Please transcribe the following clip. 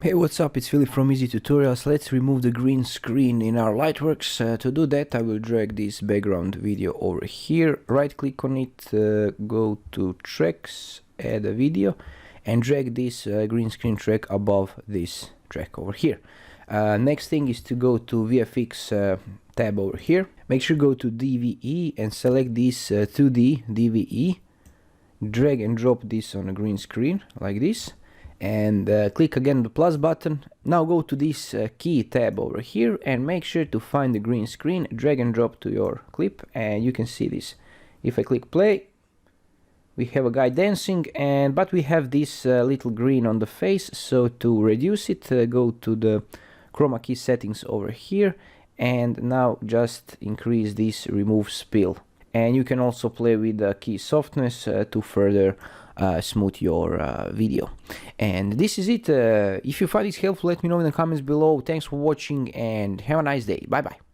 Hey, what's up? It's Philip from Easy Tutorials. Let's remove the green screen in our Lightworks. To do that, I will drag this background video over here, right click on it, go to tracks, add a video, and drag this green screen track above this track over here. Next thing is to go to VFX tab over here. Make sure go to DVE and select this 2D DVE. Drag and drop this on a green screen like this. And click again the plus button. Now go to this key tab over here and make sure to find the green screen, drag and drop to your clip, and you can see this. If I click play, we have a guy dancing, but we have this little green on the face. So to reduce it, go to the chroma key settings over here, and now just increase this remove spill. And you can also play with the key softness to further smooth your video. And this is it. If you find this helpful, let me know in the comments below. Thanks for watching and have a nice day. Bye bye.